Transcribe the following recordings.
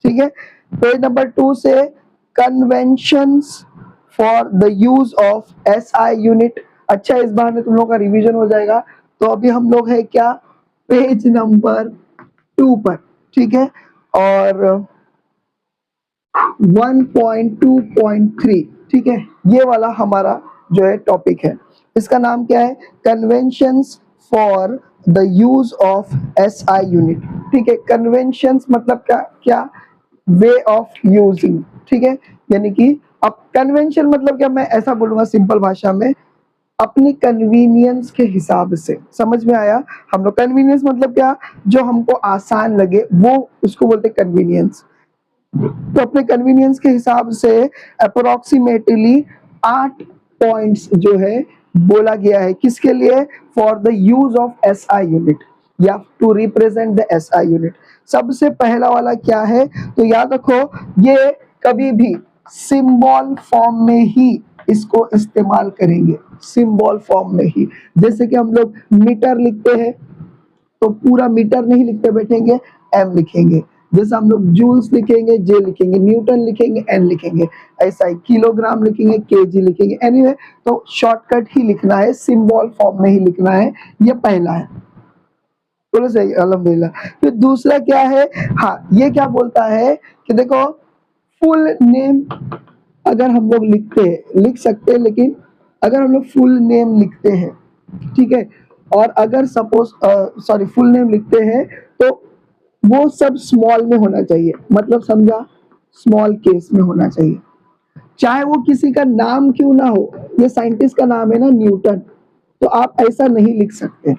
ठीक है। Page number 2 से conventions for the use of SI unit. अच्छा, इस बार में तुम लोग का रिवीजन हो जाएगा। तो अभी हम लोग है क्या, पेज नंबर 2 पर, ठीक है। और 1.2.3, ठीक है, ये वाला हमारा जो है टॉपिक है। इसका नाम क्या है, conventions for the use of SI unit. ठीक है, कन्वेंशंस मतलब क्या, क्या वे ऑफ यूजिंग, ठीक है। यानी कि अब कन्वेंशन मतलब क्या, मैं ऐसा बोलूंगा सिंपल भाषा में, अपनी कन्वीनियंस के हिसाब से। समझ में आया? हम लोग कन्वीनियंस मतलब क्या, जो हमको आसान लगे वो उसको बोलते हैं कन्वीनियंस। तो अपने कन्वीनियंस के हिसाब से अप्रोक्सीमेटली 8 पॉइंट्स जो है बोला गया है, किसके लिए, for the use of SI unit या to represent the SI unit. सबसे पहला वाला क्या है, तो याद रखो, ये कभी भी सिंबल फॉर्म में ही इसको इस्तेमाल करेंगे, सिंबल फॉर्म में ही। जैसे कि हम लोग मीटर लिखते हैं तो पूरा मीटर नहीं लिखते बैठेंगे, एम लिखेंगे। जैसे हम लोग जूल्स लिखेंगे, जे लिखेंगे, न्यूटन लिखेंगे, एन लिखेंगे। ऐसा ही किलोग्राम लिखेंगे, केजी लिखेंगे। एनीवे, तो शॉर्टकट ही लिखना है, सिंबल फॉर्म में ही लिखना है। ये पहला है, बोलो सही, अल्हम्दुलिल्लाह। फिर दूसरा क्या है, हाँ, ये क्या बोलता है कि देखो, फुल नेम अगर हम लोग लिखते हैं, लिख सकते हैं, लेकिन अगर हम लोग फुल नेम लिखते हैं, ठीक है, और अगर सपोज सॉरी फुल नेम लिखते हैं, तो वो सब स्मॉल में होना चाहिए। मतलब समझा, स्मॉल केस में होना चाहिए, चाहे वो किसी का नाम क्यों ना हो। ये साइंटिस्ट का नाम है ना, न्यूटन, तो आप ऐसा नहीं लिख सकते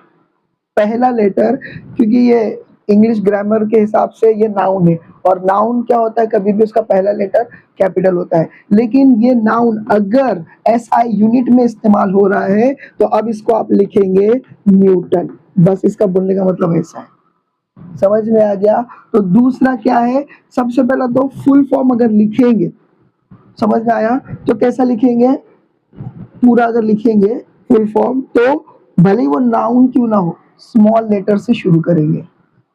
पहला लेटर, क्योंकि ये इंग्लिश ग्रामर के हिसाब से ये नाउन है, और नाउन क्या होता है, कभी भी उसका पहला लेटर कैपिटल होता है। लेकिन ये नाउन अगर एसआई यूनिट में इस्तेमाल हो रहा है, तो अब इसको आप लिखेंगे न्यूटन। बस इसका बोलने का मतलब ऐसा है, समझ में आ गया? तो दूसरा क्या है, सबसे पहला तो फुल फॉर्म अगर लिखेंगे, समझ में आया, तो कैसा लिखेंगे, पूरा अगर लिखेंगे फुल फॉर्म, तो भले ही वो नाउन क्यों ना हो, स्मॉल लेटर से शुरू करेंगे।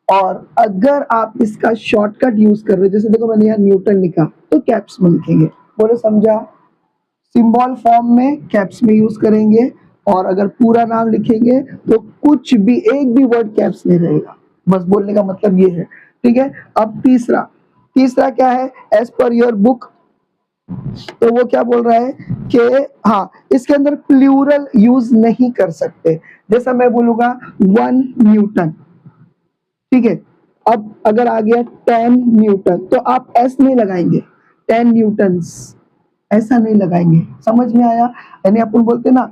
और अगर आप इसका शॉर्टकट यूज कर रहे हो, जैसे देखो मैंने यहाँ न्यूटन लिखा, तो कैप्स में लिखेंगे। बोले समझा? सिंबल फॉर्म में कैप्स में यूज करेंगे, और अगर पूरा नाम लिखेंगे तो कुछ भी, एक भी वर्ड कैप्स में रहेगा। बस बोलने का मतलब ये है, ठीक है। अब तीसरा, तीसरा क्या है, एज पर योर बुक, तो वो क्या बोल रहा है कि हाँ, इसके अंदर प्लूरल यूज नहीं कर सकते। जैसा मैं बोलूंगा 1 न्यूटन, ठीक है। अब अगर आ गया 10 न्यूटन, तो आप एस नहीं लगाएंगे, 10 न्यूटन्स ऐसा नहीं लगाएंगे। समझ में आया? यानी अपन बोलते ना,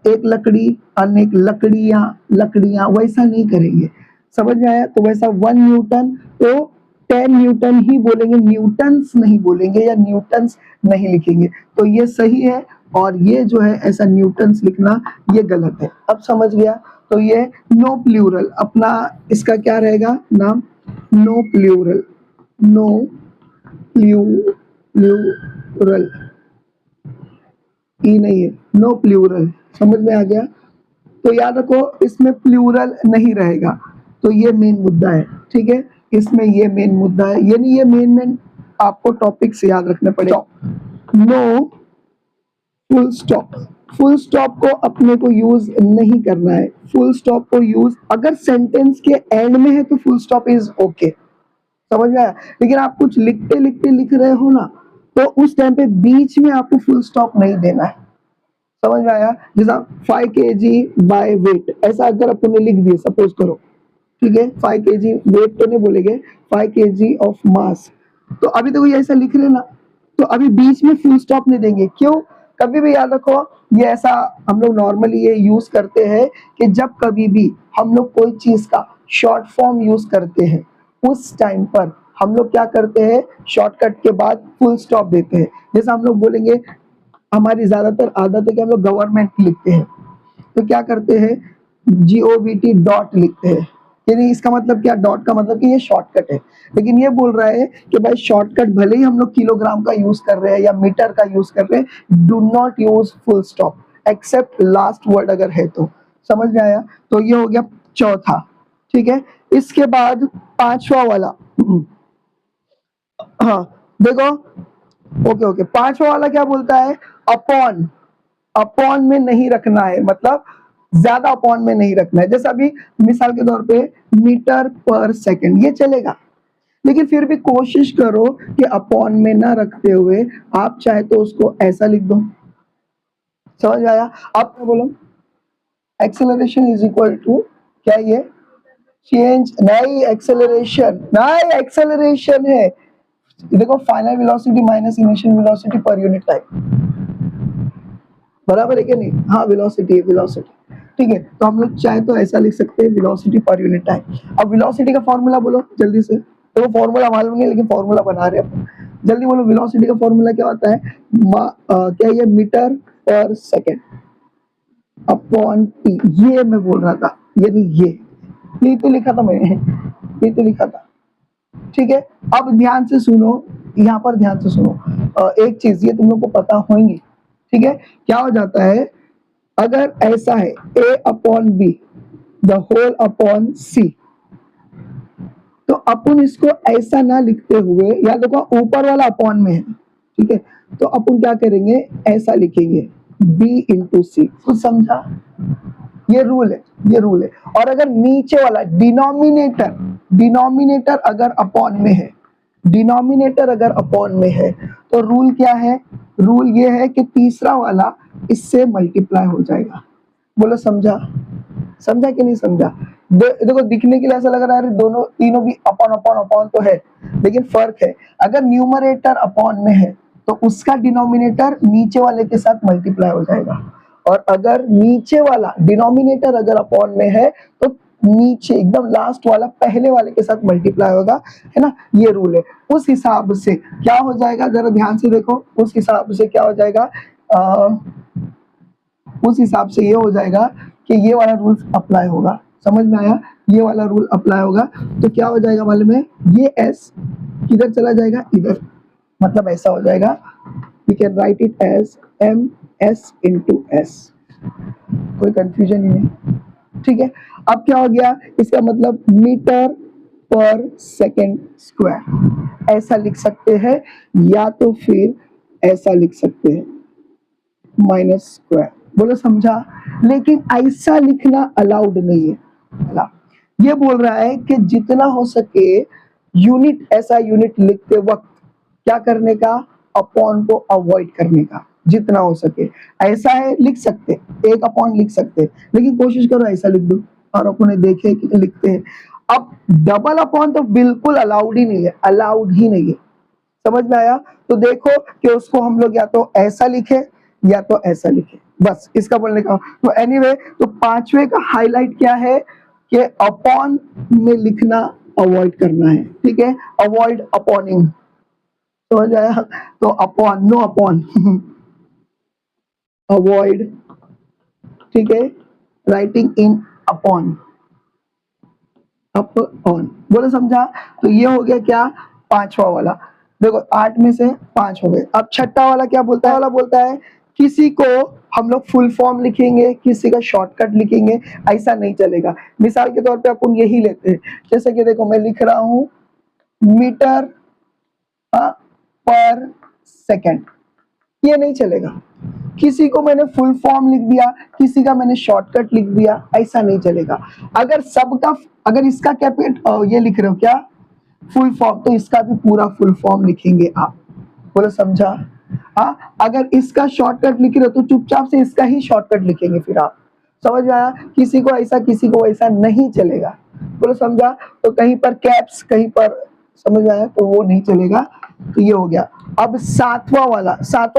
एक लकड़ी, अनेक लकड़ियां, लकड़ियां, वैसा नहीं करेंगे। समझ में आया? तो वैसा 1 न्यूटन, तो 10 न्यूटन ही बोलेंगे, न्यूटन्स नहीं बोलेंगे, या न्यूटन्स नहीं लिखेंगे। तो ये सही है, और ये जो है ऐसा न्यूटन्स लिखना, ये गलत है। अब समझ गया? तो ये नो प्लूरल, अपना इसका क्या रहेगा नाम, नो प्लूरल, नो प्लूरल, ई नहीं है, नो प्लूरल। समझ में आ गया? तो याद रखो, इसमें प्लूरल नहीं रहेगा। तो ये मेन मुद्दा है, ठीक है, इसमें ये मेन मुद्दा है, यानी ये मेन मेन आपको टॉपिक से याद रखना पड़ेगा। No full stop, full stop को अपने को यूज नहीं करना है। फुल स्टॉप को यूज अगर सेंटेंस के एंड में है तो फुल स्टॉप इज ओके, समझ में आया? लेकिन आप कुछ लिखते लिखते लिख रहे हो ना, तो उस टाइम पे बीच में आपको फुल स्टॉप नहीं देना है। समझ में आया? जैसा 5 kg बाय वेट, ऐसा अगर अपन ने लिख दिया, सपोज करो, ठीक है, 5 kg वेट तो नहीं बोलेंगे, 5 kg ऑफ मास, तो अभी तो ये ऐसा लिख रहे ना, तो अभी बीच में फुल स्टॉप नहीं देंगे। क्यों? कभी भी याद रखो, ये ऐसा हम लोग नॉर्मली ये यूज करते हैं कि जब कभी भी हम लोग कोई चीज का शॉर्ट फॉर्म यूज करते हैं, उस टाइम पर हम लोग क्या करते हैं, शॉर्टकट के बाद फुल स्टॉप देते हैं। जैसे हम लोग बोलेंगे, हमारी ज्यादातर आदत है कि हम लोग गवर्नमेंट लिखते हैं, तो क्या करते हैं, GOVT डॉट लिखते हैं। यानी इसका मतलब क्या, डॉट का मतलब कि ये शॉर्टकट है। लेकिन ये बोल रहा है कि भाई शॉर्टकट भले ही हम लोग किलोग्राम का यूज कर रहे हैं या मीटर का यूज कर रहे हैं, do not use full stop except last word अगर है तो। समझ में आया? तो ये हो गया चौथा, ठीक है। इसके बाद पांचवा वाला, हाँ देखो, ओके ओके, पांचवा वाला क्या बोलता है, अपॉन, अपॉन में नहीं रखना है, मतलब ज्यादा अपॉन में नहीं रखना है। जैसे अभी मिसाल के तौर पे मीटर पर सेकंड, ये चलेगा, लेकिन फिर भी कोशिश करो कि अपॉन में ना रखते हुए आप चाहे तो उसको ऐसा लिख दो। समझ में आया? आप क्या बोलो, एक्सेलरेशन इज इक्वल टू, क्या ये चेंज, नहीं एक्सेलरेशन, नहीं एक्सेलरेशन है, देखो final velocity minus initial velocity per unit time, बराबर है कि नहीं? हाँ वेलोसिटी है, वेलोसिटी, ठीक है। तो हम लोग चाहे तो ऐसा लिख सकते हैं, वेलोसिटी पर यूनिट टाइम। अब वेलोसिटी का फॉर्मूला बोलो जल्दी से, तो फॉर्मूला मालूम नहीं लेकिन फॉर्मूला बना रहे हैं, जल्दी बोलो, वेलोसिटी का फॉर्मूला क्या होता है? क्या ये मीटर पर सेकेंड अपॉन टी, ये मैं बोल रहा था, यानी ये तो लिखा था मैंने, ये तो लिखा था, ठीक है। अब ध्यान से सुनो, यहाँ पर ध्यान से सुनो, एक चीज ये तुम लोग को पता होंगी, ठीक है। क्या हो जाता है अगर ऐसा है, a upon B the whole upon C, तो अपन इसको ऐसा ना लिखते हुए, या देखो ऊपर वाला अपॉन में है, ठीक है, तो अपन क्या करेंगे, ऐसा लिखेंगे b इंटू सी, कुछ समझा? ये रूल है, ये रूल है। और अगर नीचे वाला डिनोमिनेटर, डिनोमिनेटर अगर अपॉन में है, डिनोमिनेटर अगर अपॉन में है, तो रूल क्या है? रूल ये है कि तीसरा वाला इससे मल्टीप्लाई हो जाएगा। बोलो समझा? समझा कि नहीं समझा? देखो दिखने के लिए ऐसा लग रहा है दोनों तीनों भी अपॉन अपॉन अपॉन तो है, लेकिन फर्क है, अगर न्यूमरेटर अपॉन में है तो उसका डिनोमिनेटर नीचे वाले के साथ मल्टीप्लाई हो जाएगा, और अगर नीचे वाला डिनोमिनेटर अगर अपॉन में है तो नीचे एकदम लास्ट वाला पहले वाले के साथ मल्टीप्लाई होगा, है ना? ये रूल है। उस हिसाब से क्या हो जाएगा, जरा ध्यान से देखो, उस हिसाब से क्या हो जाएगा, उस हिसाब से ये हो जाएगा कि ये वाला रूल अप्लाई होगा। समझ में आया? ये वाला रूल अप्लाई होगा, तो क्या हो जाएगा मालूम है, ये s किधर चला जाएगा, इधर, मतलब ऐसा हो जाएगा, we can write it as m s into s, कोई कंफ्यूजन ही नहीं, ठीक है। अब क्या हो गया, इसका मतलब मीटर पर सेकेंड स्क्वायर, ऐसा लिख सकते हैं, या तो फिर ऐसा लिख सकते हैं माइनस स्क्वायर। बोलो समझा? लेकिन ऐसा लिखना अलाउड नहीं है, ये बोल रहा है कि जितना हो सके यूनिट, ऐसा यूनिट लिखते वक्त क्या करने का, अपॉन को अवॉइड करने का, जितना हो सके। ऐसा है लिख सकते, एक अपॉन लिख सकते, लेकिन कोशिश करो ऐसा लिख दो, और अपने देखे कि लिखते हैं। अब डबल अपॉन तो बिल्कुल अलाउड ही नहीं है, अलाउड ही नहीं है। समझ में आया? तो देखो कि उसको हम लोग या तो ऐसा लिखे या तो ऐसा लिखे, बस इसका बोलने का। तो एनीवे, तो पांचवे का हाईलाइट क्या है कि अपॉन में लिखना अवॉइड करना है, ठीक है, अवॉइड अपॉनिंग। समझ आया? तो अपॉन, नो अपॉन, अवॉइड, ठीक है, writing in upon, up on. बोले समझा? तो ये हो गया क्या, पांचवा वाला। देखो 8 में से 5 हो गए। अब छठा वाला क्या बोलता है, वाला बोलता है किसी को हम लोग फुल फॉर्म लिखेंगे, किसी का शॉर्टकट लिखेंगे, ऐसा नहीं चलेगा। मिसाल के तौर पे अपन यही लेते हैं, जैसे कि देखो मैं लिख रहा हूं मीटर पर सेकंड, ये नहीं चलेगा। किसी को मैंने फुल फॉर्म लिख दिया, किसी का मैंने शॉर्टकट लिख दिया, ऐसा नहीं चलेगा। अगर सबका, अगर इसका ये लिख रहे हो क्या, फुल फॉर्म, तो इसका भी पूरा फुल फॉर्म लिखेंगे आप। बोलो समझा? हाँ, अगर इसका शॉर्टकट लिख रहे हो तो चुपचाप से इसका ही शॉर्टकट लिखेंगे फिर आप। समझ में आया? किसी को ऐसा, किसी को ऐसा नहीं चलेगा। बोलो समझा? तो कहीं पर कैप्स, कहीं पर, समझ में आया, तो वो नहीं चलेगा। तो ये हो गया। अब सातवां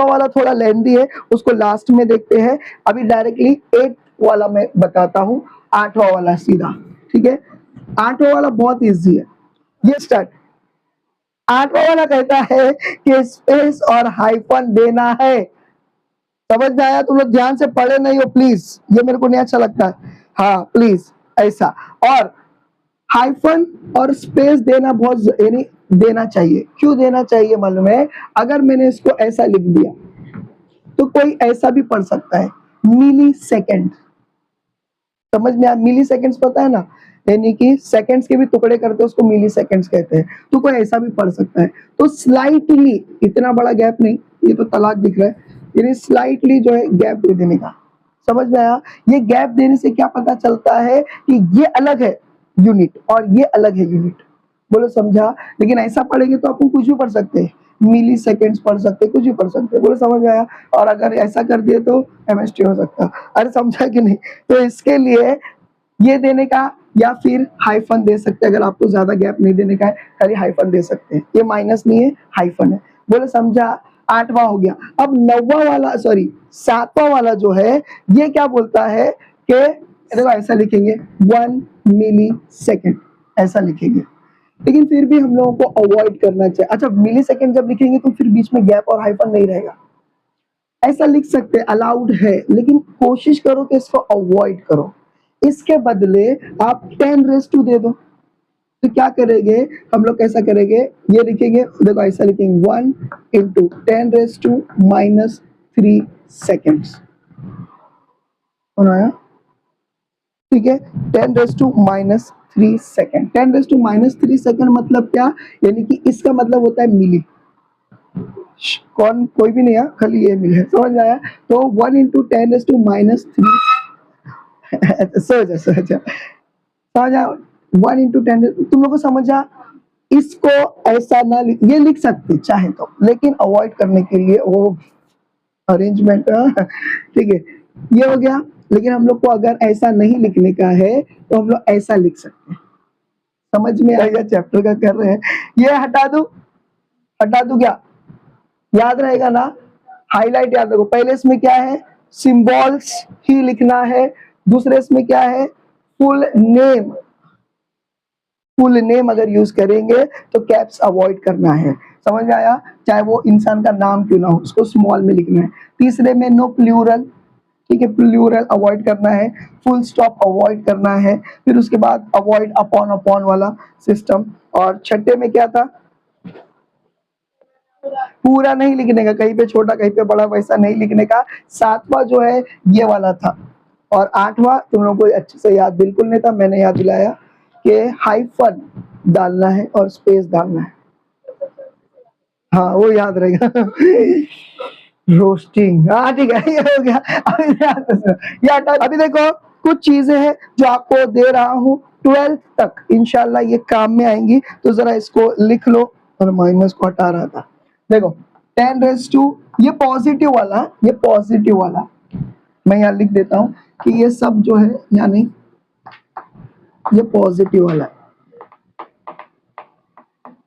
वाला थोड़ा लेंथी है, उसको लास्ट में देखते हैं। अभी डायरेक्टली 8 वाला मैं बताता हूँ, 8वां वाला सीधा, ठीक है। 8वां वाला बहुत इजी है, ये स्टार्ट। 8वां वाला कहता है कि स्पेस और हाइफन देना है। समझ में आया? तुम लोग ध्यान से पढ़े नहीं हो प्लीज, ये मेरे को नहीं अच्छा लगता है। हाँ प्लीज ऐसा, और हाइफन और स्पेस देना बहुत, यानी देना चाहिए। क्यों देना चाहिए मालूम है? अगर मैंने इसको ऐसा लिख दिया तो कोई ऐसा भी पढ़ सकता है, मिली सेकेंड। समझ में आया? मिली सेकेंड्स पता है ना, यानी कि सेकंड्स के भी टुकड़े करते हैं उसको मिली सेकंड्स कहते हैं। तो कोई ऐसा भी पढ़ सकता है। तो स्लाइटली, इतना बड़ा गैप नहीं, ये तो तलाक दिख रहा है, यानी स्लाइटली जो है गैप दे देने का। समझ में आया? ये गैप देने से क्या पता चलता है कि ये अलग है यूनिट और ये अलग है यूनिट। बोलो समझा? लेकिन ऐसा पढ़ेंगे तो अपन कुछ भी पढ़ सकते हैं, मिली सेकेंड्स पढ़ सकते, कुछ भी पढ़ सकते। बोलो समझ में आया? और अगर ऐसा कर दिए तो केमिस्ट्री हो सकता। अरे समझा कि नहीं? तो इसके लिए ये देने का या फिर हाइफन दे सकते हैं। अगर आपको ज्यादा गैप नहीं देने का है, खाली हाइफन दे सकते हैं। ये माइनस नहीं है, हाइफन है। बोले समझा? 8वां हो गया। अब 9वां वाला, सॉरी 7वां वाला जो है, ये क्या बोलता है कि देखो ऐसा लिखेंगे 1 मिली सेकेंड, ऐसा लिखेंगे। लेकिन फिर भी हम लोगों को अवॉइड करना चाहिए। अच्छा, मिली सेकेंड जब लिखेंगे तो फिर बीच में गैप और हाइफन नहीं रहेगा। ऐसा लिख सकते हैं, अलाउड है, लेकिन कोशिश करो कि इसको अवॉइड करो। इसके बदले आप 10 दे दो। तो क्या करेंगे हम लोग, कैसा करेंगे, ये लिखेंगे, देखो ऐसा लिखेंगे 1 इंटू 10⁻³ सेकेंड्स। बनाया? ठीक है, 10⁻³ सेकेंड। 10⁻³ सेकेंड मतलब क्या? यानी कि इसका मतलब होता है मिली। कौन, कोई भी नहीं है, खाली ये मिल है। समझ आया? तो 1 इंटू 10⁻³ समझ आया? 1 इंटू 10, तुम लोग को समझा? इसको ऐसा ना ये लिख सकते चाहे तो, लेकिन अवॉइड करने के लिए वो अरेंजमेंट, ठीक है, ये हो गया। लेकिन हम लोग को अगर ऐसा नहीं लिखने का है तो हम लोग ऐसा लिख सकते हैं। समझ में आएगा? चैप्टर का कर रहे हैं, ये हटा दो, हटा दो, क्या याद रहेगा ना? हाईलाइट याद रखो। पहले इसमें क्या है, सिंबल्स ही लिखना है। दूसरे इसमें क्या है, फुल नेम। फुल नेम अगर यूज करेंगे तो कैप्स अवॉइड करना है। समझ में आया? चाहे वो इंसान का नाम क्यों ना हो, उसको स्मॉल में लिखना है। तीसरे में नो प्लूरल, ठीक है, प्लूरल अवॉइड करना है। फुल स्टॉप अवॉइड करना है। फिर उसके बाद अवॉइड अपॉन अपॉन वाला सिस्टम। और छठे में क्या था, पूरा नहीं लिखने का, कहीं पे छोटा कहीं पे बड़ा वैसा नहीं लिखने का। 7वां जो है ये वाला था। और 8वां तुम लोगों को अच्छे से याद बिल्कुल नहीं था, मैंने याद दिलाया कि हाइफन डालना है और स्पेस डालना है। हाँ वो याद रहेगा। रोस्टिंग, हाँ ठीक है, ये हो गया। अभी देखो कुछ चीजें हैं जो आपको दे रहा हूँ 12th तक, इंशाल्लाह ये काम में आएंगी। तो जरा इसको लिख लो, और माइनस को हटा रहा था। देखो 10⁻², ये पॉजिटिव वाला, ये पॉजिटिव वाला मैं यहाँ लिख देता हूँ कि ये सब जो है, यानी ये पॉजिटिव वाला है,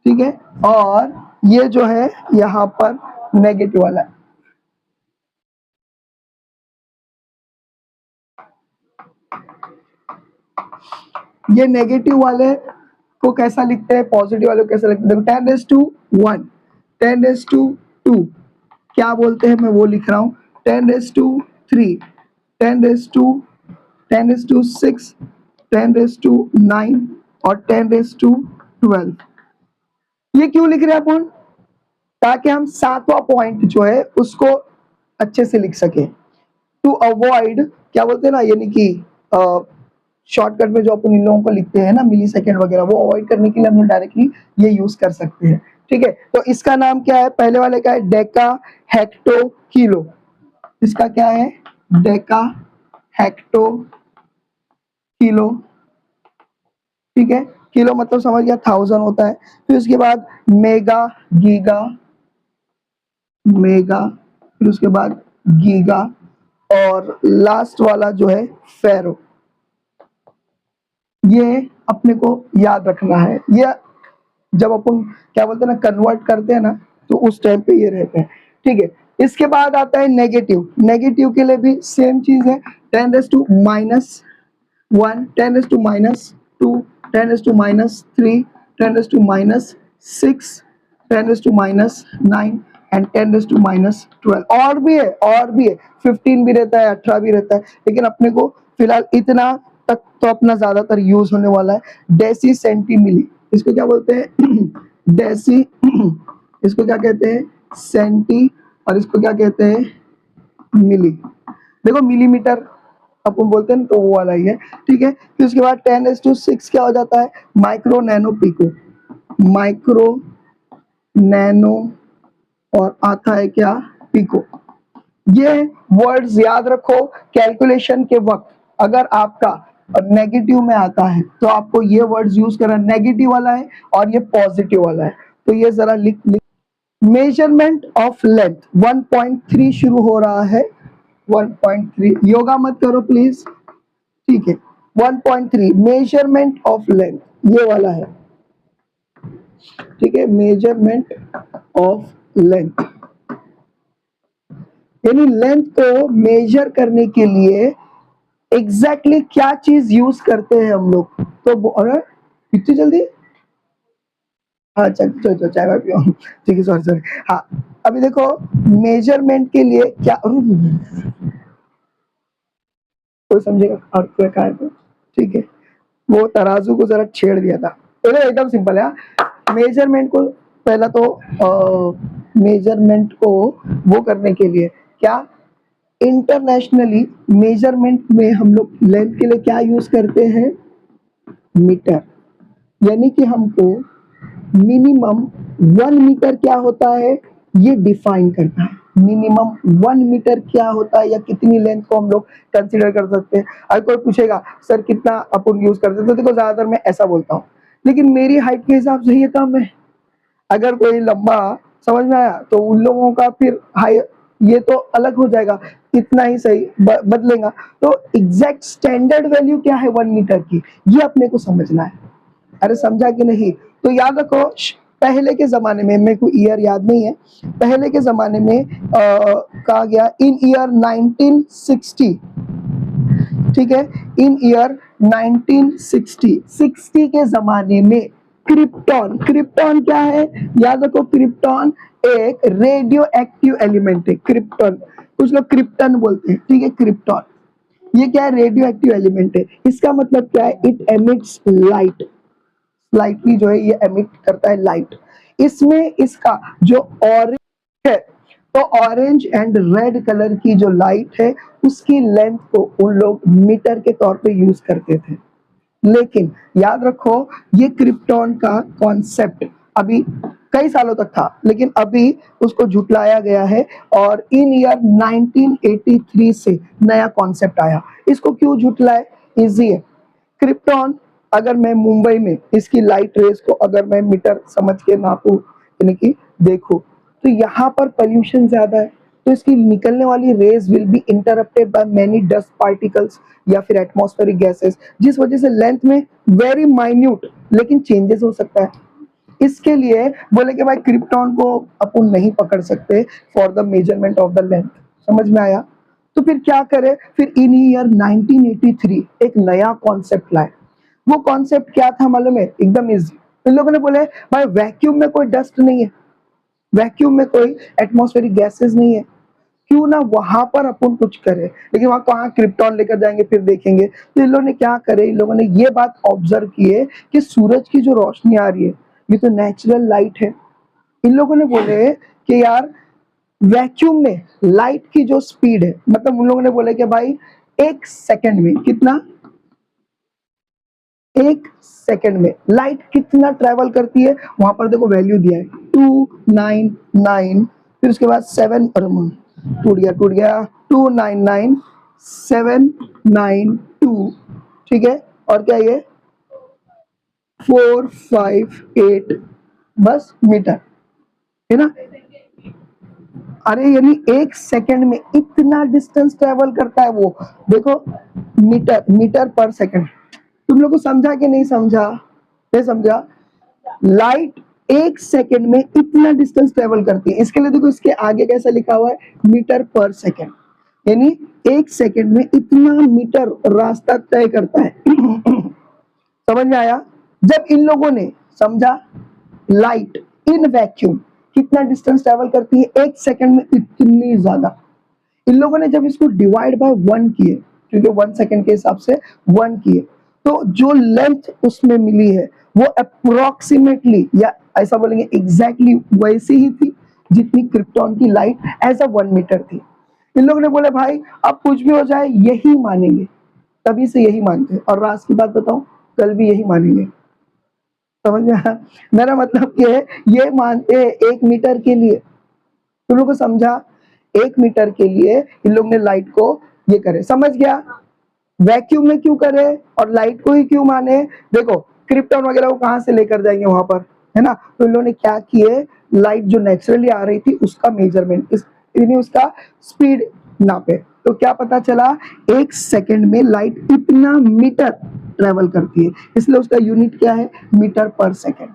ठीक है, और ये जो है यहाँ पर नेगेटिव वाला है। ये नेगेटिव वाले को कैसा लिखते हैं, पॉजिटिव वाले को कैसा लिखते हैं? 10⁻1, 10⁻2 क्या बोलते हैं, मैं वो लिख रहा हूँ। 10⁻3, 10⁻6, 10⁻9 और 10⁻12। ये क्यों लिख रहे हैं अपन? ताकि हम 7वां पॉइंट जो है उसको अच्छे से लिख सके। टू अवॉइड, क्या बोलते हैं ना, यानी कि शॉर्टकट में जो अपन इन लोगों को लिखते हैं ना, मिली सेकेंड वगैरह, वो अवॉइड करने के लिए हम लोग डायरेक्टली ये यूज कर सकते हैं। ठीक है, तो इसका नाम क्या है? पहले वाले का है डेका हेक्टो किलो। इसका क्या है? Deka hecto kilo. ठीक है, किलो मतलब समझ गया 1000 होता है। फिर उसके बाद मेगा गीगा, मेगा, फिर उसके बाद गीगा, और लास्ट वाला जो है फेरो। ये अपने को याद रखना है। ये जब अपन क्या बोलते हैं ना, कन्वर्ट करते हैं ना, तो उस टाइम पे ये रहते हैं। ठीक है, इसके बाद आता है नेगेटिव। नेगेटिव के लिए भी सेम चीज है, 10⁻1, 10⁻2, 10⁻3, 10⁻6, 10⁻9 एंड 10⁻12। और भी है, और भी है, 15 भी रहता है, 18 भी रहता है, लेकिन अपने को फिलहाल इतना तक तो अपना ज्यादातर यूज होने वाला है। डेसी सेंटीमिली, इसको क्या बोलते हैं? डेसी, इसको क्या कहते हैं? सेंटी, और इसको क्या कहते हैं? मिली। देखो मिलीमीटर अपन बोलते हैं ना, तो वो वाला ही है, ठीक है। फिर उसके बाद 10⁶ क्या हो जाता है, micro nano pico, micro nano, और आता है क्या, पिको। ये वर्ड्स याद रखो कैलकुलेशन के वक्त, अगर आपका नेगेटिव में आता है तो आपको ये वर्ड्स यूज करना, नेगेटिव वाला है और ये पॉजिटिव वाला है, तो ये जरा लिख। मेजरमेंट ऑफ लेंथ 1.3 शुरू हो रहा है, 1.3, योगा मत करो प्लीज, ठीक है। 1.3 मेजरमेंट ऑफ लेंथ, ये वाला है, ठीक है, मेजरमेंट ऑफ लेंथ, यानी लेंथ को मेजर करने के लिए एग्जैक्टली क्या चीज यूज करते हैं हम लोग। तो अरे इतनी जल्दी, हाँ चलो चाय वाय पियो, ठीक है, सॉरी सॉरी। हाँ, अभी देखो मेजरमेंट के लिए क्या, कोई समझेगा अर्थ क्या है तो, ठीक है, वो तराजू को जरा छेड़ दिया था। एकदम सिंपल है। मेजरमेंट को पहला तो मेजरमेंट को वो करने के लिए क्या, इंटरनेशनली मेजरमेंट में हम लोग लेंथ के लिए क्या यूज करते हैं, मीटर, यानी कि हमको मिनिमम 1 मीटर क्या होता है ये डिफाइन करना है। मिनिमम 1 मीटर क्या होता है या कितनी लेंथ को हम लोग कंसीडर कर सकते हैं। अगर कोई पूछेगा सर कितना अपन यूज करते हैं, तो देखो ज्यादातर मैं ऐसा बोलता हूँ, लेकिन मेरी हाइट के हिसाब से ये कम है। अगर कोई लंबा, समझ में आया, तो उन लोगों का फिर हाई ये तो अलग हो जाएगा, इतना ही सही बदलेगा। तो एग्जैक्ट स्टैंडर्ड वैल्यू क्या है 1 मीटर की, ये अपने को समझना है। अरे समझा कि नहीं, तो याद रखो पहले के जमाने में, मेरे को ईयर याद नहीं है, पहले के जमाने में कहा गया इन ईयर 1960, ठीक है, इन ईयर 1960 के जमाने में क्रिप्टॉन, क्रिप्टॉन क्या है, याद रखो क्रिप्टॉन एक रेडियो एक्टिव एलिमेंट है। क्रिप्टॉन, कुछ लोग क्रिप्टन बोलते हैं, ठीक है, क्रिप्टॉन ये क्या है, रेडियो एक्टिव एलिमेंट है। इसका मतलब क्या है, इट एमिट्स लाइट, स्लाइटली जो है ये एमिट करता है लाइट। इसमें इसका जो ऑरेंज है, तो ऑरेंज एंड रेड कलर की जो लाइट है उसकी लेंथ को उन लोग मीटर के तौर पे यूज करते थे। लेकिन याद रखो ये क्रिप्टॉन का कॉन्सेप्ट अभी कई सालों तक था, लेकिन अभी उसको झुटलाया गया है और इन ईयर 1983 से नया कॉन्सेप्ट आया। इसको क्यों झुटलाए, इजी है। क्रिप्टॉन, अगर मैं मुंबई में इसकी लाइट रेस को अगर मैं मीटर समझ के नापू, यानी कि देखो, तो यहाँ पर पोल्यूशन ज्यादा है, तो इसकी निकलने वाली rays will be interrupted by many dust particles या फिर एटमॉस्फेरिक गैसेस, जिस वजह से लेंथ में वेरी माइन्यूट लेकिन चेंजेस हो सकता है। इसके लिए बोले कि भाई क्रिप्टॉन को अपन नहीं पकड़ सकते for the measurement of the length, समझ में आया। तो फिर क्या करे, फिर इन ईयर 1983 एक नया कॉन्सेप्ट लाए। वो कॉन्सेप्ट क्या था मालूम है, एकदम इजी। इन लोगों ने बोले भाई वैक्यूम में कोई डस्ट नहीं है, वैक्यूम में कोई एटमॉस्फेरिक गैसेस नहीं है, क्यों ना वहां पर अपन कुछ करें। लेकिन वहां कहाँ क्रिप्टॉन लेकर जाएंगे, फिर देखेंगे। तो इन लोगों ने क्या करे, इन लोगों ने ये बात ऑब्जर्व की है कि सूरज की जो रोशनी आ रही है ये तो नेचुरल लाइट है। इन लोगों ने बोले कि यार वैक्यूम में लाइट की जो स्पीड है, मतलब उन लोगों ने बोले कि भाई 1 सेकंड में कितना, 1 सेकंड में लाइट कितना ट्रेवल करती है। वहां पर देखो वैल्यू दिया है 299, फिर उसके बाद 7, टूट गया 299792, ठीक है, और क्या ये 458 बस मीटर, है ना। अरे यानी 1 सेकंड में इतना डिस्टेंस ट्रेवल करता है वो, देखो मीटर, मीटर पर सेकंड। तुम लोग को समझा कि नहीं समझा, नहीं समझा। लाइट 1 सेकंड में इतना डिस्टेंस ट्रेवल करती है, इसके लिए देखो इसके आगे कैसा लिखा हुआ है, मीटर पर सेकंड, यानी 1 सेकंड में इतना मीटर रास्ता तय करता है। समझ में आया। जब इन लोगों ने समझा लाइट इन वैक्यूम कितना डिस्टेंस ट्रेवल करती है 1 सेकंड में, इतनी ज्यादा, इन लोगों ने जब इसको डिवाइड बाय 1 किए, क्योंकि 1 सेकंड के हिसाब से 1 किए, तो जो लेंथ उसमें मिली है वो अप्रोक्सीमेटली, या ऐसा बोलेंगे एग्जैक्टली वैसी ही थी जितनी क्रिप्टॉन की लाइट एज अ 1 मीटर थी। इन लोगों ने बोले भाई अब कुछ भी हो जाए यही मानेंगे, तभी से यही मानते हैं, और राज की बात बताऊं, कल भी यही मानेंगे। समझ में आया? मेरा मतलब ये है, ये मानते हैं 1 मीटर के लिए। तुम लोग को समझा? 1 मीटर के लिए इन लोग ने लाइट को ये करे, समझ गया? वैक्यूम में क्यों करे और लाइट को ही क्यों माने? देखो क्रिप्टॉन वगैरह को कहाँ से लेकर जाएंगे वहां पर, है ना? तो इन लोगों ने क्या किए, लाइट जो नेचुरली आ रही थी उसका मेजरमेंट, यानी उसका स्पीड नापे। तो क्या पता चला, 1 सेकंड में लाइट इतना मीटर ट्रेवल करती है, इसलिए उसका यूनिट क्या है, मीटर पर सेकंड।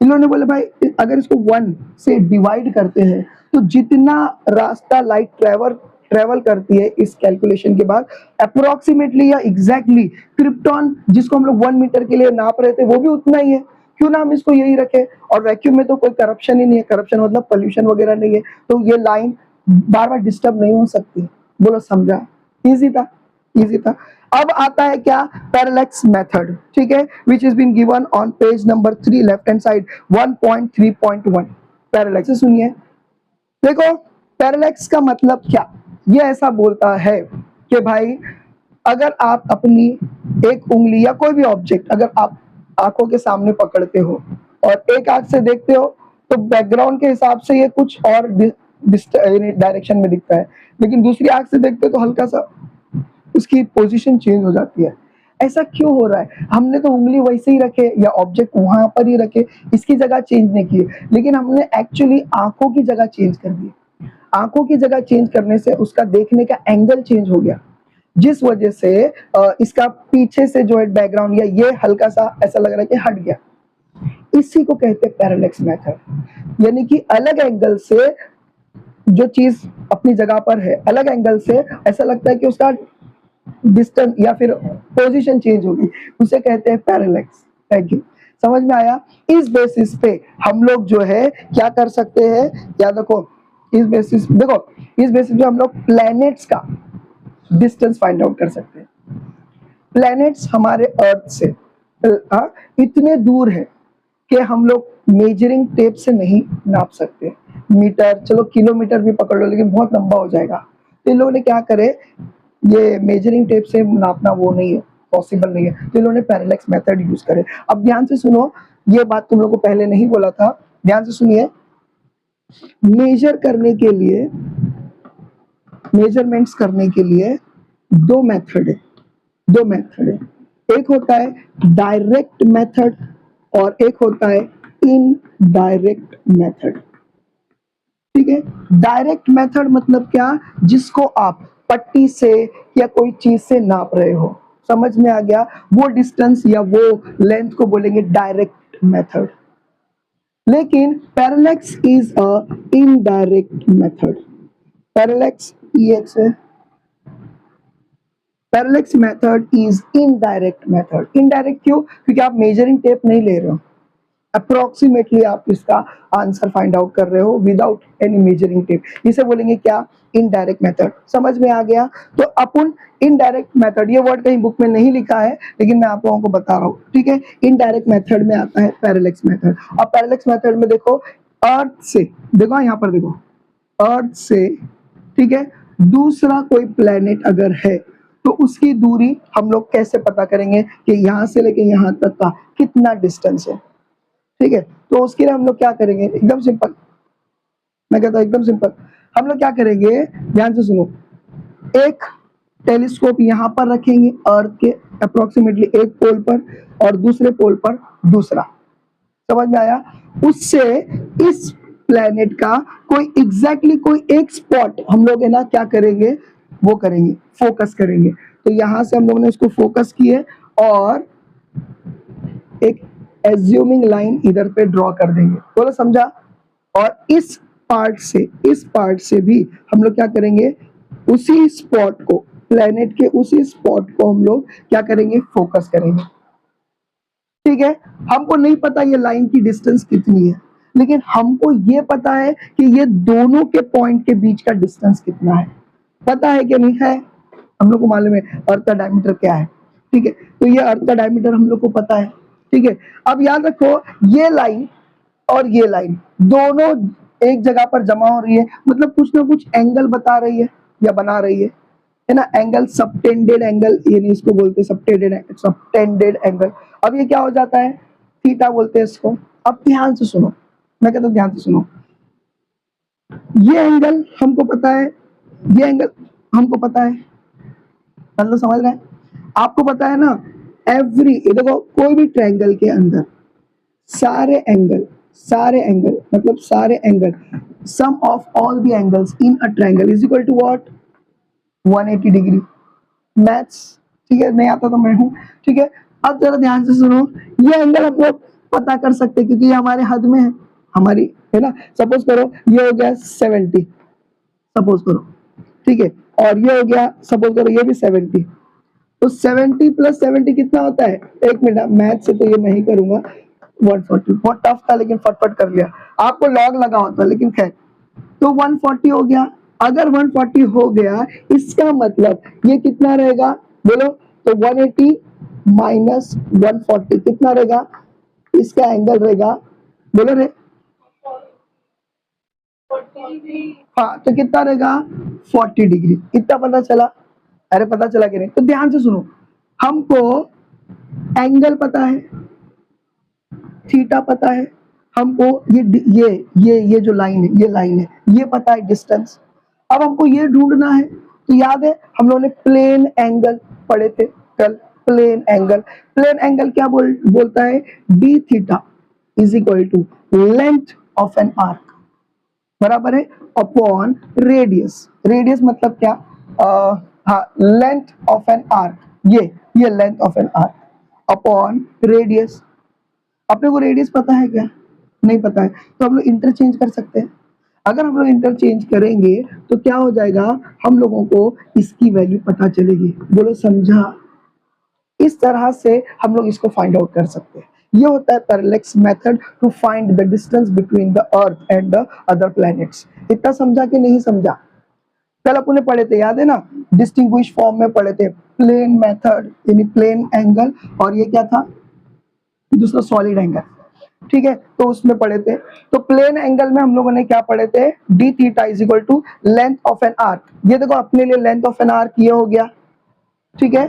इन लोगों ने बोले भाई अगर इसको 1 से डिवाइड करते हैं तो जितना रास्ता लाइट ट्रेवल करती है इस कैलकुलेशन के बाद अप्रोक्सीमेटली या एग्जैक्टली क्रिप्टॉन जिसको हम लोग 1 मीटर के लिए नाप रहे थे वो भी उतना ही है, क्यों ना हम इसको यही रखें। और वैक्यूम में तो कोई करप्शन ही नहीं है, करप्शन मतलब पोल्यूशन वगैरह नहीं है, तो ये लाइन बार बार डिस्टर्ब नहीं हो सकती। बोलो समझा? इजी था, इजी था। अब आता है क्या, पैरेलैक्स मेथड, ठीक है, which is been given on page number 3 left hand side 1.3.1। Parallax सुनिए, देखो पैरेलैक्स का मतलब क्या, ये ऐसा बोलता है कि भाई अगर आप अपनी एक उंगली या कोई भी ऑब्जेक्ट अगर आप आंखों के सामने पकड़ते हो और एक आंख से देखते हो तो बैकग्राउंड के हिसाब से ये कुछ और डायरेक्शन में दिखता है, लेकिन दूसरी आंख से देखते हो तो हल्का सा उसकी पोजीशन चेंज हो जाती है। ऐसा क्यों हो रहा है? हमने तो उंगली वैसे ही रखे या ऑब्जेक्ट वहां पर ही रखे, इसकी जगह चेंज नहीं किए, लेकिन हमने एक्चुअली आंखों की जगह चेंज कर दी। आंखों की जगह चेंज करने से उसका देखने का एंगल चेंज हो गया, जिस वजह से इसका पीछे से जो है बैकग्राउंड या ये हल्का सा ऐसा लग रहा है कि हट गया। इसी को कहते हैं पैरेलैक्स मेथड, यानी कि अलग एंगल से जो चीज अपनी जगह पर है, अलग एंगल से ऐसा लगता है कि उसका डिस्टेंस या फिर पोजीशन चेंज होगी, उसे कहते हैं पैरेलैक्स। थैंक यू, समझ में आया? इस बेसिस पे हम लोग जो है क्या कर सकते हैं, याद रखो, इस बेसिस पे हम लोग प्लैनेट्स का डिस्टेंस फाइंड आउट कर सकते हैं। प्लैनेट्स हमारे अर्थ से इतने दूर है कि हम लोग मेजरिंग टेप से नहीं नाप सकते। मीटर, चलो किलोमीटर भी पकड़ लो, लेकिन बहुत लंबा हो जाएगा। तो इन लोगों ने क्या करे, ये मेजरिंग टेप से नापना वो नहीं है, पॉसिबल नहीं है, तो इन लोगों ने पैरेलैक्स मेथड यूज करे। अब ध्यान से सुनो, ये बात तुम लोग को पहले नहीं बोला था, ध्यान से सुनिए। मेजर करने के लिए, मेजरमेंट्स करने के लिए दो मेथड है। एक होता है डायरेक्ट मेथड और एक होता है इनडायरेक्ट मेथड, ठीक है? डायरेक्ट मेथड मतलब क्या, जिसको आप पट्टी से या कोई चीज से नाप रहे हो, समझ में आ गया? वो डिस्टेंस या वो लेंथ को बोलेंगे डायरेक्ट मेथड। लेकिन parallax is a indirect method. Parallax parallax method is indirect method. Indirect क्यों? क्योंकि आप मेजरिंग टेप नहीं ले रहे हो, अप्रोक्सीमेटली आप इसका आंसर फाइंड आउट कर रहे हो विदाउट एनी मेजरिंग टेप, इसे बोलेंगे क्या, इनडायरेक्ट मेथड। समझ में आ गया? तो अपन इनडायरेक्ट मेथड, ये वर्ड कहीं बुक में नहीं लिखा है लेकिन मैं आप लोगों को बता रहा हूँ, ठीक है? इनडायरेक्ट मेथड में आता है पैरेलैक्स मेथड। और पैरेलैक्स मेथड में देखो, अर्थ से, देखो यहाँ पर देखो, अर्थ से, ठीक है, दूसरा कोई प्लेनेट अगर है तो उसकी दूरी हम लोग कैसे पता करेंगे कि यहाँ से लेके यहाँ तक का कितना डिस्टेंस है, ठीक है? तो उसके लिए हम लोग क्या करेंगे, एकदम सिंपल, मैं कहता हूँ एकदम सिंपल, हम लोग क्या करेंगे, ध्यान से सुनो। एक टेलीस्कोप यहाँ पर रखेंगे अर्थ के अप्रोक्सीमेटली एक पोल पर और दूसरे पोल पर दूसरा, समझ में आया? उससे इस प्लेनेट का कोई एग्जैक्टली कोई एक स्पॉट हम लोग है ना क्या करेंगे, वो करेंगे, फोकस करेंगे। तो यहां से हम लोगों ने उसको फोकस किए और एक एज्यूमिंग लाइन इधर पे ड्रॉ कर देंगे, बोलो समझा? और इस पार्ट से भी हम लोग क्या करेंगे, उसी स्पॉट को, प्लेनेट के उसी स्पॉट को हम लोग क्या करेंगे, फोकस करेंगे, ठीक है? हमको नहीं पता ये लाइन की डिस्टेंस कितनी है, लेकिन हमको ये पता है कि ये दोनों के पॉइंट के बीच का डिस्टेंस कितना है, पता है कि नहीं है? हम लोग को मालूम है अर्थ का डायमीटर क्या है, ठीक है? तो ये अर्थ का डायमीटर हम लोग को पता है, ठीक है? अब याद रखो, ये लाइन और ये लाइन दोनों एक जगह पर जमा हो रही है, मतलब कुछ ना कुछ एंगल बता रही है या बना रही है, है ना, एंगल सबटेंडेड एंगल, यानी इसको बोलते हैं सबटेंडेड एंगल। अब ये क्या हो जाता है, थीटा बोलते हैं इसको। अब ध्यान से सुनो, मैं कहता हूँ ध्यान से सुनो, ये एंगल हमको पता है, ये एंगल हमको पता है, मतलब समझ रहे हैं, आपको पता है ना। एवरी, देखो कोई भी ट्रायंगल के अंदर सारे एंगल मतलब सारे angle, sum of all the angles in a triangle is equal to what, 180 degree. Maths ठीक है, नहीं आता तो मैं हूं, ठीक है। अब जरा ध्यान से सुनो, ये एंगल हम लोग पता कर सकते हैं क्योंकि ये हमारे हद में है, हमारी, है ना। सपोज करो ये हो गया 70, सपोज करो, ठीक है, और ये हो गया सपोज करो ये भी 70। तो 70 प्लस 70 कितना होता है, एक मिनट, मैथ से तो ये नहीं करूंगा, 140, बहुत टफ था लेकिन फटफट कर लिया, आपको लॉग लगा होता लेकिन खैर। तो 140 हो गया, अगर 140 हो गया इसका मतलब ये कितना रहेगा, बोलो, तो 180 माइनस 140 कितना रहेगा, इसका एंगल रहेगा, बोलो रे, हाँ, तो कितना रहेगा 40 डिग्री। इतना पता चला, अरे पता चला कि नहीं, तो ध्यान से सुनो, हमको एंगल पता है, थीटा पता है, हमको ये जो लाइन है, ये लाइन है, ये पता है डिस्टेंस। अब हमको ये ढूंढना है, तो याद है हम लोगों ने प्लेन एंगल पढ़े थे कल। प्लेन एंगल क्या बोलता है, d theta is equal to length of an arc, बराबर है अपॉन रेडियस। रेडियस मतलब क्या, हाँ, लेंथ ऑफ एन आर्क, ये length of an arc upon radius. अपने को रेडियस पता है क्या, नहीं पता है, तो हम लोग इंटरचेंज कर सकते हैं। अगर हम लोग इंटरचेंज करेंगे तो क्या हो जाएगा, हम लोगों को इसकी वैल्यू पता चलेगी, बोलो समझा। इस तरह से हम लोग इसको फाइंड आउट कर सकते हैं। ये होता है parallax method to find the distance between the earth and the other planets. इतना समझा कि नहीं समझा, कल अपन ने पढ़े थे, याद है ना, डिस्टिंग्विश फॉर्म में पढ़े थे, प्लेन मेथड यानी प्लेन एंगल, और ये क्या था दूसरा सॉलिड एंगल, ठीक है, तो उसमें पढ़े थे। तो प्लेन एंगल में हम लोगों ने क्या पढ़े थे, d theta is equal to length of an arc. ये देखो अपने लिए लेंथ ऑफ एन आर्क ये हो गया, ठीक है।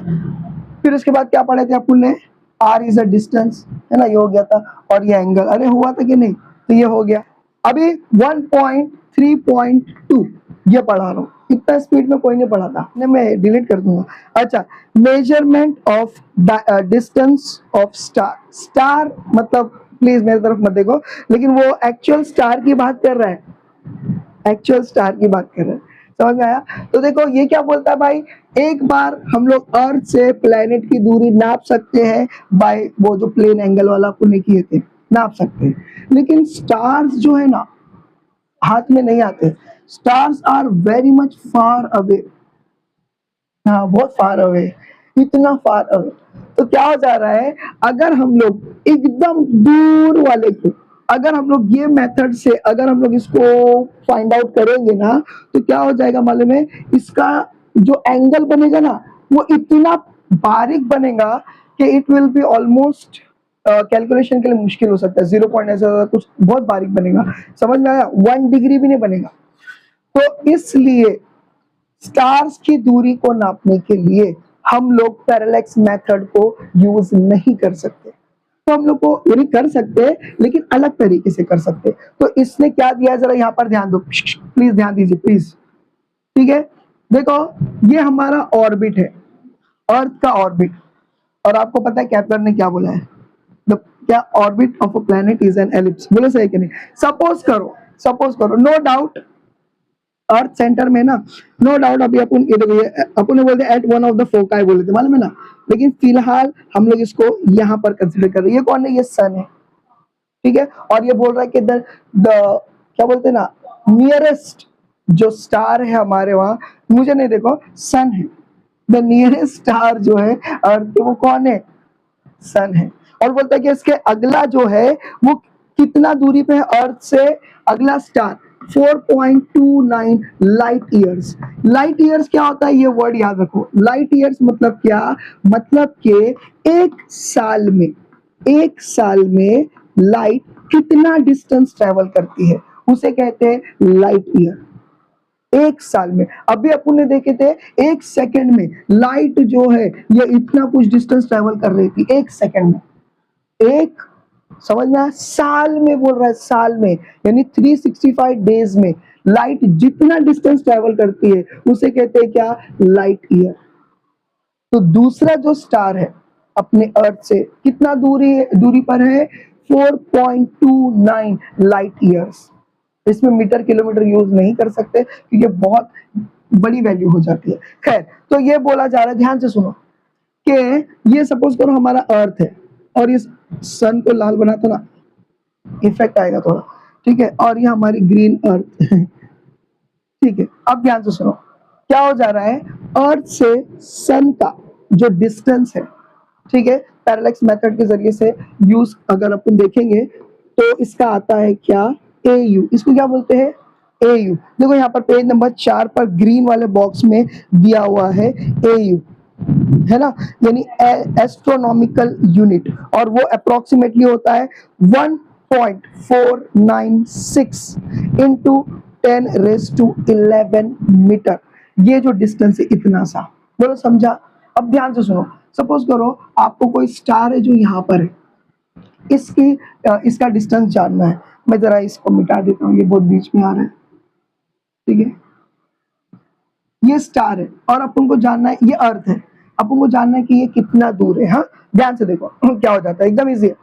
फिर उसके बाद क्या पढ़े थे अपन ने, आर इज अ डिस्टेंस, है ना, ये हो गया था, और ये एंगल, अरे हुआ था कि नहीं, तो ये हो गया। अभी 1.3.2 ये पढ़ा रहा हूँ, इतना स्पीड में कोई नहीं पढ़ा था, मैं डिलीट कर दूंगा। अच्छा, measurement of distance of star मतलब प्लीज मेरी तरफ मत देखो, लेकिन वो एक्चुअल स्टार की बात कर रहा है, एक्चुअल स्टार की बात कर रहे हैं, समझ में आया। तो देखो ये क्या बोलता है भाई, एक बार हम लोग अर्थ से प्लेनेट की दूरी नाप सकते हैं बाय वो जो प्लेन एंगल वाला पुण्य किए थे, नाप सकते हैं, लेकिन स्टार्स जो है ना हाथ में नहीं आते, stars are very much far away, हाँ बहुत फार अवे, इतना फार अवे। तो क्या हो जा रहा है, अगर हम लोग एकदम दूर वाले को, अगर हम लोग ये मेथड से अगर हम लोग इसको फाइंड आउट करेंगे ना, तो क्या हो जाएगा मालूम है, इसका जो एंगल बनेगा ना वो इतना बारीक बनेगा कि it will be almost calculation के लिए मुश्किल हो सकता है, 0 पॉइंट ऐसा कुछ बहुत बारीक बनेगा, समझ में आया, 1 डिग्री भी नहीं बनेगा। तो इसलिए स्टार्स की दूरी को नापने के लिए हम लोग पैरेलैक्स मेथड को यूज नहीं कर सकते, तो हम लोग को यानी कर सकते हैं लेकिन अलग तरीके से कर सकते हैं। तो इसने क्या दिया, जरा यहाँ पर ध्यान दो, प्लीज ध्यान दीजिए प्लीज, ठीक है। देखो ये हमारा ऑर्बिट है, अर्थ का ऑर्बिट, और आपको पता है केपलर ने क्या बोला है, द क्या orbit of a planet is an ellipse, बोलो सही कि नहीं। सपोज करो नो डाउट अर्थ सेंटर में ना, नो डाउट, अभी अपन ये देखो, ये अपन ने बोलते at one of the foci बोले थे, मालूम है ना, लेकिन फिलहाल हम लोग इसको यहाँ पर कंसिडर कर रहे हैं। ये कौन है, ये सन है, ठीक है, और ये बोल रहा है कि द क्या बोलते हैं ना, नियरेस्ट जो स्टार है हमारे वहां, मुझे नहीं, देखो सन है, द नियरेस्ट स्टार जो है अर्थ के वो कौन है, सन है। और बोलता है कि इसके अगला जो है वो कितना दूरी पे है अर्थ से, अगला star 4.29 light years. Light years क्या होता है, ये वर्ड याद रखो, लाइट ईयर्स मतलब क्या, मतलब कि एक साल में लाइट कितना डिस्टेंस ट्रेवल करती है उसे कहते हैं लाइट ईयर। एक साल में। अभी अपन ने देखे थे एक सेकंड में लाइट जो है ये इतना कुछ डिस्टेंस ट्रेवल कर रही थी, एक सेकंड में। एक, समझ में आया? साल में बोल रहा है, साल में, यानी 365 डेज में लाइट जितना डिस्टेंस ट्रेवल करती है उसे कहते हैं क्या? Light year. तो दूसरा जो स्टार है अपने अर्थ से कितना दूरी पर है? 4.29 लाइट ईयर्स। इसमें मीटर किलोमीटर यूज नहीं कर सकते क्योंकि बहुत बड़ी वैल्यू हो जाती है। खैर, तो ये बोला जा रहा है, ध्यान से सुनो, कि ये सपोज करो हमारा अर्थ है और इस सन को लाल बना तो ना इफेक्ट आएगा थोड़ा, ठीक है, और ये हमारी ग्रीन अर्थ है, ठीक है। अब ध्यान से सुनो, क्या हो जा रहा है? अर्थ से सन का जो डिस्टेंस है, ठीक है, पैरेलैक्स मेथड के जरिए से यूज अगर अपन देखेंगे तो इसका आता है क्या? AU। इसको क्या बोलते हैं? AU। देखो यहाँ पर पेज नंबर 4 पर ग्रीन वाले बॉक्स में दिया हुआ है AU, है ना, यानी एस्ट्रोनॉमिकल यूनिट, और वो अप्रोक्सीमेटली होता है 1.496 इंटू 10⁻11 मीटर। ये जो डिस्टेंस है इतना सा, बोलो समझा? अब ध्यान से सुनो, सपोज करो आपको कोई स्टार है जो यहाँ पर है, इसकी इसका डिस्टेंस जानना है। मैं जरा इसको मिटा देता हूँ, ये बहुत बीच में आ रहा है, ठीक है। ये स्टार है और अपन को जानना है, ये अर्थ है, अपन को जानना है कि ये कितना दूर है। हाँ, ध्यान से देखो क्या हो जाता है, एकदम इजी है।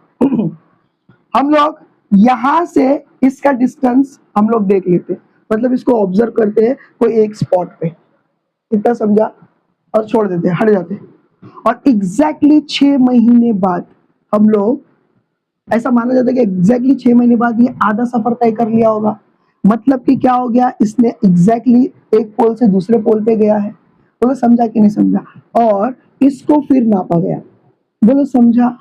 हम लोग यहां से इसका डिस्टेंस हम लोग देख लेते हैं, मतलब इसको ऑब्जर्व करते हैं कोई एक स्पॉट पे, इतना समझा, और छोड़ देते हैं, हट जाते हैं, और एग्जैक्टली 6 महीने बाद हम लोग, ऐसा माना जाता है कि एग्जैक्टली 6 महीने बाद ये आधा सफर तय कर लिया होगा। मतलब कि क्या हो गया, इसने एग्जैक्टली एक पोल से दूसरे पोल पे गया है। बोलो समझा कि नहीं समझा? और इसको फिर नापा गया, बोलो समझा?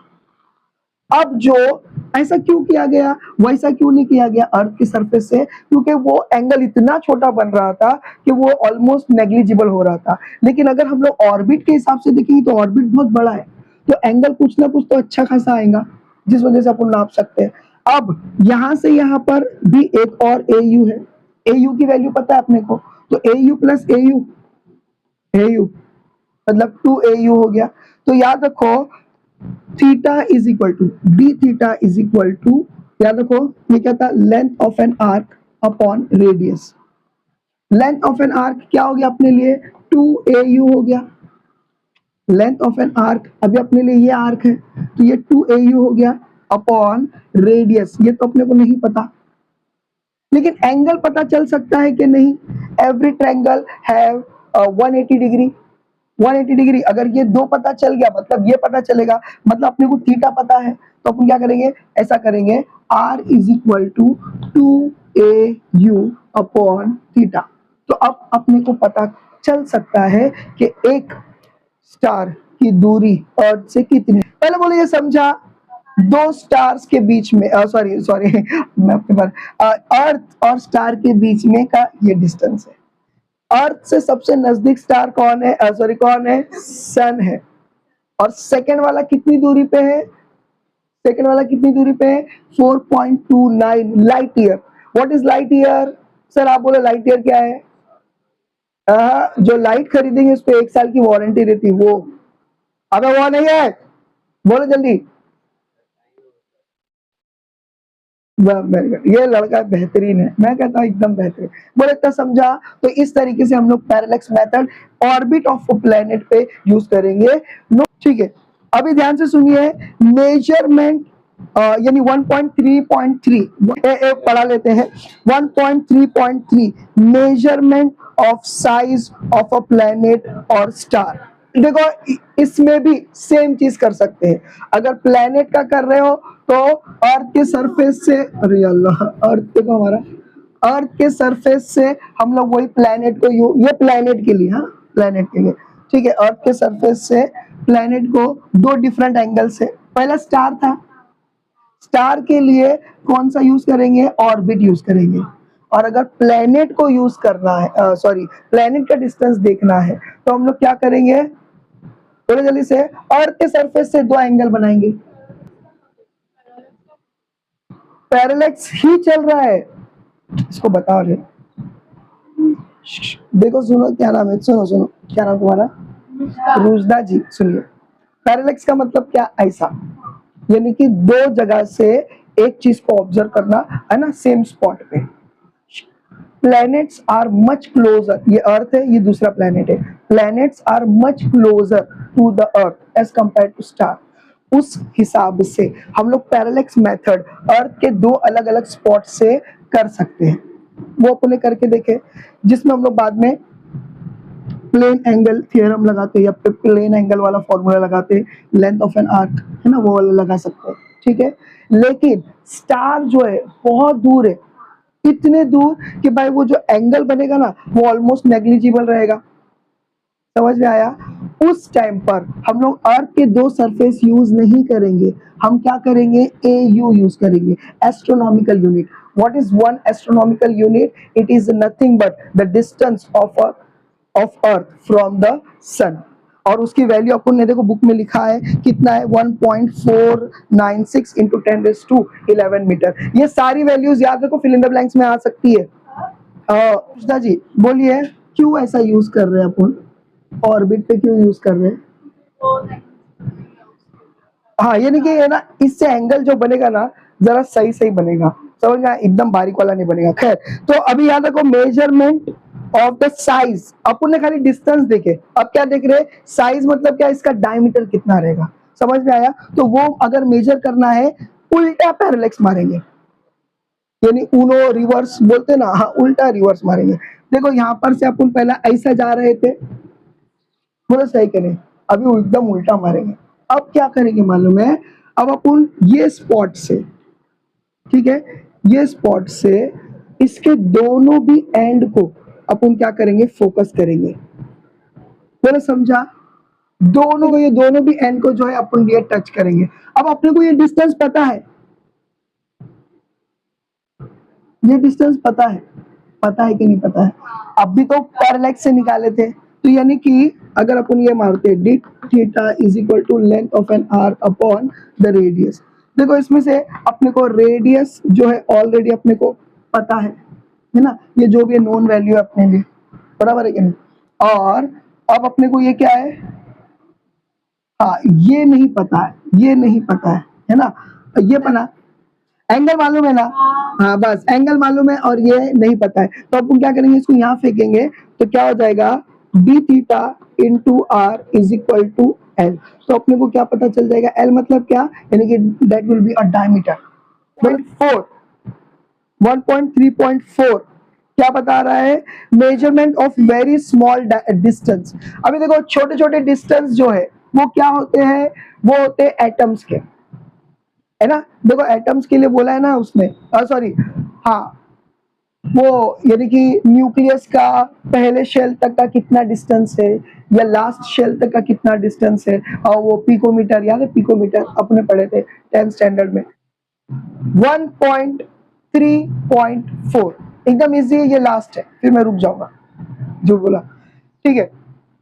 अब जो ऐसा क्यों किया गया, वैसा क्यों नहीं किया गया अर्थ की सरफेस से? क्योंकि वो एंगल इतना छोटा बन रहा था कि वो ऑलमोस्ट नेग्लिजिबल हो रहा था। लेकिन अगर हम लोग ऑर्बिट के हिसाब से देखेंगे तो ऑर्बिट बहुत बड़ा है, तो एंगल कुछ ना कुछ तो अच्छा खासा आएगा, जिस वजह से अपन नाप सकते हैं। अब यहां से यहां पर भी एक और AU है। AU की वैल्यू पता है अपने को, तो AU प्लस AU मतलब 2AU हो गया। तो याद रखो, theta is equal to d, theta is equal to, याद रखो ये क्या था? Length of an arc upon radius. Length of an arc क्या हो गया अपने लिए? 2AU हो गया। लेंथ ऑफ एन आर्क, अभी अपने लिए ये आर्क है तो ये 2AU हो गया, अपॉन रेडियस, ये तो अपने को नहीं पता, लेकिन एंगल पता चल सकता है कि नहीं? Every triangle have 180 degree. 180 degree, अगर ये दो पता चल गया मतलब ये पता चलेगा, मतलब अपने को थीटा पता है, तो अपन क्या करेंगे? ऐसा करेंगे, R is equal to 2AU upon theta. तो अब अपने को पता चल सकता है कि एक स्टार की दूरी अर्थ से कितनी। पहले बोलो ये समझा, दो स्टार्स के बीच में, सॉरी सॉरी मैं अपने बार, अर्थ और स्टार के बीच में का ये डिस्टेंस है। अर्थ से सबसे नजदीक स्टार कौन है? सॉरी कौन है? सन है। और सेकंड वाला कितनी दूरी पे है? सेकंड वाला कितनी दूरी पे है? 4.29 light year. What is light year? Sir आप बोले लाइट ईयर क्या है? जो लाइट खरीदेंगे उस पे 1 साल की वारंटी रहती है, वो। अबे वो नहीं है, बोलो जल्दी। वेरी गुड, ये लड़का बेहतरीन है, मैं कहता हूँ एकदम बेहतरीन। बोले इतना समझा? तो इस तरीके से हम लोग parallax method orbit of a planet पे यूज करेंगे। नो, ठीक है। अभी ध्यान से सुनिए, मेजरमेंट यानी 1.3.3 पढ़ा लेते हैं। 1.3.3 measurement of size of a planet और स्टार। देखो इसमें भी सेम चीज कर सकते हैं। अगर प्लेनेट का कर रहे हो तो अर्थ के सरफेस से, अरे अल्लाह, अर्थ देखो हमारा, अर्थ के सरफेस से हम लोग वही प्लेनेट को ये प्लेनेट के लिए, हाँ प्लेनेट के लिए, ठीक है, अर्थ के सरफेस से प्लेनेट को दो डिफरेंट एंगल से, पहला स्टार था, स्टार के लिए कौन सा यूज करेंगे? ऑर्बिट यूज करेंगे। और अगर प्लेनेट को यूज करना है, सॉरी प्लेनेट का डिस्टेंस देखना है, तो हम लोग क्या करेंगे? थोड़ी जल्दी से, अर्थ के सरफेस से दो एंगल बनाएंगे। पैरेलैक्स ही चल रहा है, इसको बता रहे। देखो सुनो क्या नाम है, सुनो सुनो क्या नाम तुम्हारा? रुजदा जी। सुनिए, पैरेलैक्स का मतलब क्या? ऐसा, यानी कि दो जगह से एक चीज को ऑब्जर्व करना, है ना, सेम स्पॉट पे। प्लैनेट्स आर मच क्लोजर, ये अर्थ है, ये दूसरा प्लैनेट है। Planets are much closer to the earth as compare to star. उस हिसाब से हम लोग पैरेलैक्स मेथड अर्थ के दो अलग अलग स्पॉट से कर सकते हैं। वो अपने करके देखे, जिसमें हम लोग बाद में प्लेन एंगल थ्योरम लगाते हैं या प्लेन एंगल वाला फॉर्मूला लगाते हैं, लेंथ ऑफ एन आर्क, है ना, वो वाला लगा सकते हैं, ठीक है। लेकिन स्टार जो है बहुत दूर है, इतने दूर कि भाई वो जो एंगल बनेगा ना वो ऑलमोस्ट नेग्लिजिबल रहेगा। समझ में आया? उस टाइम पर हम लोग अर्थ के दो सरफेस यूज नहीं करेंगे, हम क्या करेंगे? AU यूज करेंगे, astronomical unit. What is one astronomical unit? It is nothing but the distance of earth from the sun. और उसकी वैल्यू अपन ने देखो बुक में लिखा है, कितना है? 1.496 इंटू 10⁻11 मीटर। ये सारी वैल्यूज याद रखो, फिल इन द ब्लैंक्स में आ सकती है। कृष्णा जी बोलिए, क्यों ऐसा यूज कर रहे हैं अपन? ऑर्बिट पे क्यों यूज कर रहे हैं? हाँ, यानी कि है ना, इससे एंगल जो बनेगा ना जरा सही सही बनेगा, समझ में आया? एकदम बारीक वाला नहीं बनेगा। खैर, तो अभी याद रखो मेजरमेंट ऑफ द साइज। अपन ने खाली डिस्टेंस देखे, अब क्या देख रहे हैं? साइज मतलब क्या? इसका डायमीटर कितना रहेगा। समझ में आया? तो वो अगर मेजर करना है, उल्टा पैरेलैक्स मारेंगे, यानी उनो रिवर्स बोलते ना, हाँ, उल्टा रिवर्स मारेंगे। देखो यहाँ पर से अपन पहला ऐसा जा रहे थे, बोलो सही करें, अभी एकदम उल्टा मारेंगे। अब क्या करेंगे मालूम है? अब अपन ये स्पॉट से, ठीक है, ये स्पॉट से इसके दोनों भी एंड को अपन क्या करेंगे? फोकस करेंगे। बोलो समझा? दोनों को, ये दोनों भी एंड को जो है अपन ये टच करेंगे। अब अपने को ये डिस्टेंस पता है, ये डिस्टेंस पता है, पता है कि नहीं पता है? अब भी तो पैरेलैक्स से निकाले थे, तो यानी कि अगर अपन ये मारते d theta is equal to length of an arc upon the radius. देखो इसमें से अपने को रेडियस जो है ऑलरेडी अपने को पता है ना, ये जो भी नोन वैल्यू है अपने लिए, बराबर है कि नहीं? और अब अपने को ये क्या है? हाँ, ये नहीं पता है, ये नहीं पता है ना, ये बना एंगल मालूम है ना? हाँ, बस एंगल मालूम है और ये नहीं पता है, तो अपन क्या करेंगे? इसको यहाँ फेंकेंगे, तो क्या हो जाएगा? D theta into R is equal to L. तो अपने को क्या पता चल जाएगा? एल मतलब क्या? यानी कि that will be a diameter. 4 1.3.4 क्या बता रहा है? Measurement of very small distance. अभी देखो छोटे छोटे डिस्टेंस जो है वो क्या होते हैं? वो होते हैं एटम्स के, है ना। देखो एटम्स के लिए बोला है ना उसने, सॉरी, हाँ, वो यानी कि न्यूक्लियस का पहले शेल तक का कितना डिस्टेंस है या लास्ट शेल तक का कितना डिस्टेंस है, और वो पिकोमीटर, याद है? पिकोमीटर अपने पढ़े थे 10th स्टैंडर्ड में। 1.3.4 एकदम इजी है, ये लास्ट है, फिर मैं रुक जाऊंगा, झूठ बोला, ठीक है।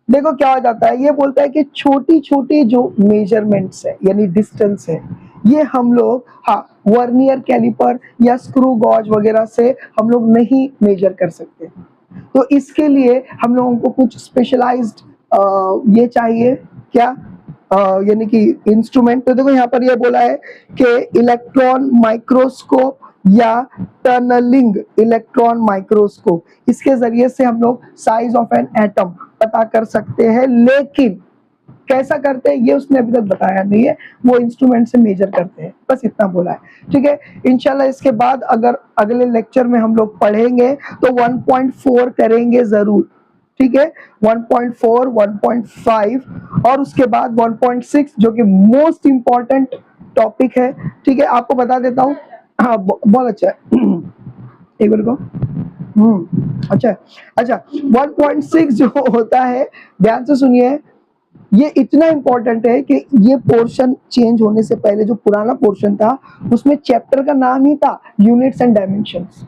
देखो क्या हो जाता है, ये बोलता है कि छोटी छोटी जो मेजरमेंट्स है यानी डिस्टेंस है, ये हम लोग, हाँ, वर्नियर कैलिपर या स्क्रू गॉज वगैरह से हम लोग नहीं मेजर कर सकते। तो इसके लिए हम लोगों को कुछ स्पेशलाइज्ड ये चाहिए, क्या, यानी कि इंस्ट्रूमेंट। तो देखो यहाँ पर ये बोला है कि इलेक्ट्रॉन माइक्रोस्कोप या टनलिंग इलेक्ट्रॉन माइक्रोस्कोप, इसके जरिए से हम लोग साइज ऑफ एन एटम पता कर सकते हैं। लेकिन कैसा करते हैं ये उसने अभी तक बताया नहीं है, वो इंस्ट्रूमेंट से मेजर करते हैं, बस इतना बोला है, ठीक है। इंशाल्लाह इसके बाद अगर अगले लेक्चर में हम लोग पढ़ेंगे तो 1.4 करेंगे जरूर, ठीक है, 1.4 1.5 और उसके बाद 1.6 जो कि मोस्ट इंपॉर्टेंट टॉपिक है, ठीक है। आपको बता देता हूँ, हाँ, बहुत अच्छा है, एक बार को, अच्छा अच्छा, 1.6 जो होता है, ध्यान से सुनिए, ये इतना इंपॉर्टेंट है कि ये पोर्शन चेंज होने से पहले जो पुराना पोर्शन था उसमें चैप्टर का नाम ही था यूनिट्स एंड डायमेंशंस।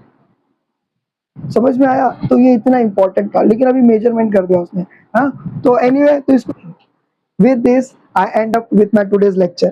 समझ में आया? तो ये इतना इंपॉर्टेंट था, लेकिन अभी मेजरमेंट कर दिया उसने, हाँ। तो एनीवे, तो इसको, with this I and up with my today's lecture.